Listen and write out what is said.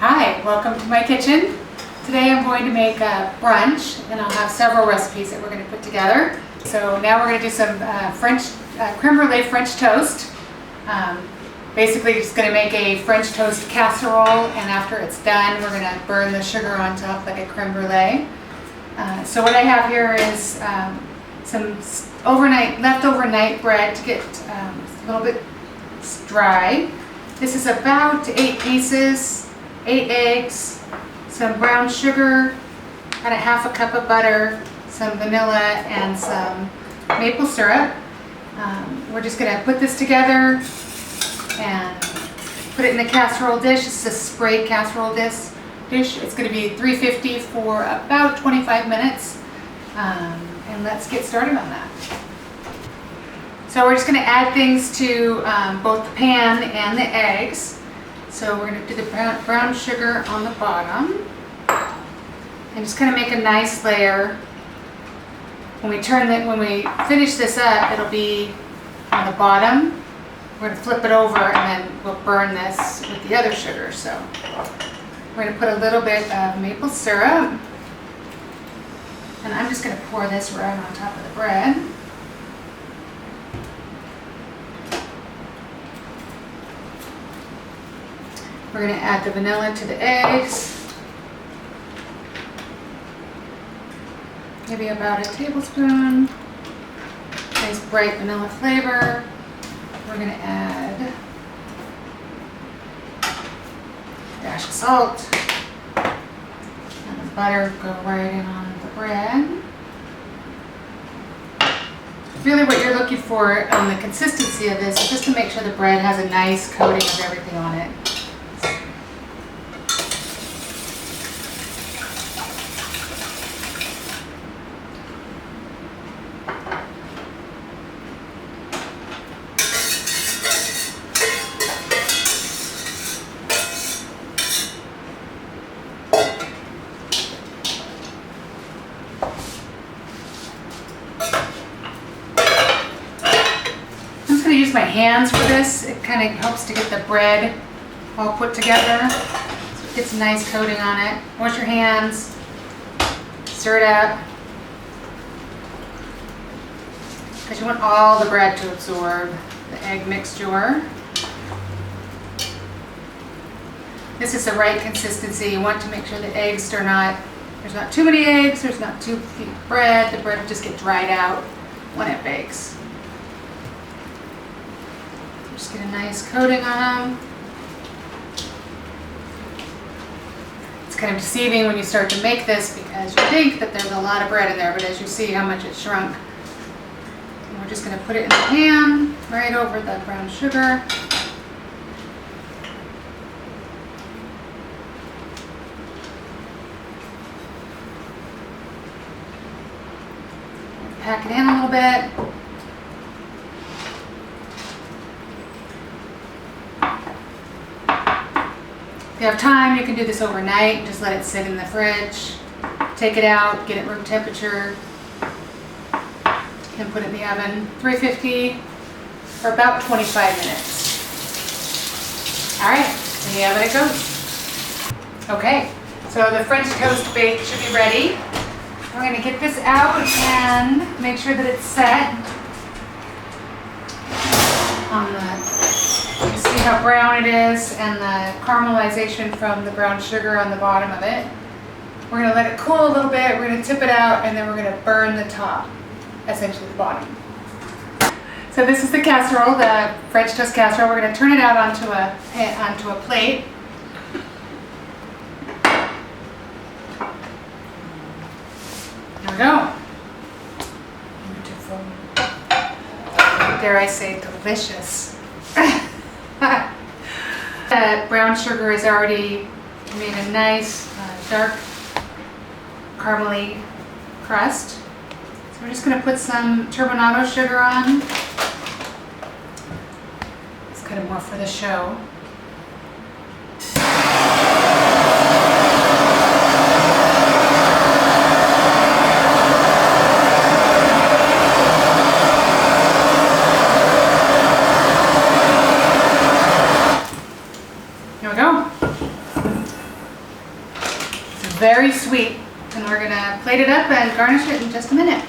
Hi, welcome to my kitchen. Today I'm going to make a brunch and I'll have several recipes that we're going to put together. So now we're going to do some creme brulee French toast. Basically just going to make a French toast casserole, and after it's done we're going to burn the sugar on top like a creme brulee. So what I have here is some leftover night bread to get a little bit dry. This is about 8 pieces, 8 eggs, some brown sugar, and a half a cup of butter, some vanilla, and some maple syrup. We're just going to put this together and put it in a casserole dish. This is a spray casserole dish. It's going to be 350 for about 25 minutes. And let's get started on that. So we're just going to add things to both the pan and the eggs. So we're going to do the brown sugar on the bottom and just kind of make a nice layer. When we finish this up, it'll be on the bottom. We're going to flip it over and then we'll burn this with the other sugar. So we're going to put a little bit of maple syrup, and I'm just going to pour this right on top of the bread. We're going to add the vanilla to the eggs, maybe about a tablespoon. Nice bright vanilla flavor. We're going to add a dash of salt, and the butter go right in on the bread. Really what you're looking for on the consistency of this is just to make sure the bread has a nice coating of everything on it. Use my hands for this. It kind of helps to get the bread all put together, so it gets a nice coating on it. Wash your hands, stir it up, because you want all the bread to absorb the egg mixture. This is the right consistency. You want to make sure the eggs there's not too many eggs, there's not too few bread. The bread will just get dried out when it bakes. Just get a nice coating on them. It's kind of deceiving when you start to make this because you think that there's a lot of bread in there, but as you see how much it shrunk. And we're just going to put it in the pan right over the brown sugar. Pack it in a little bit. If you have time, you can do this overnight. Just let it sit in the fridge. Take it out, get it room temperature, and put it in the oven. 350 for about 25 minutes. All right, in the oven it goes. Okay, so the French toast bake should be ready. We're going to get this out and make sure that it's set on you see how brown it is and the caramelization from the brown sugar on the bottom of it. We're going to let it cool a little bit, we're going to tip it out, and then we're going to burn the top, essentially the bottom. So this is the casserole, the French toast casserole. We're going to turn it out onto a plate. There we go. Beautiful. Dare I say delicious. The brown sugar is already made a nice dark caramely crust. So we're just going to put some turbinado sugar on. It's kind of more for the show. very sweet. And we're gonna plate it up and garnish it in just a minute.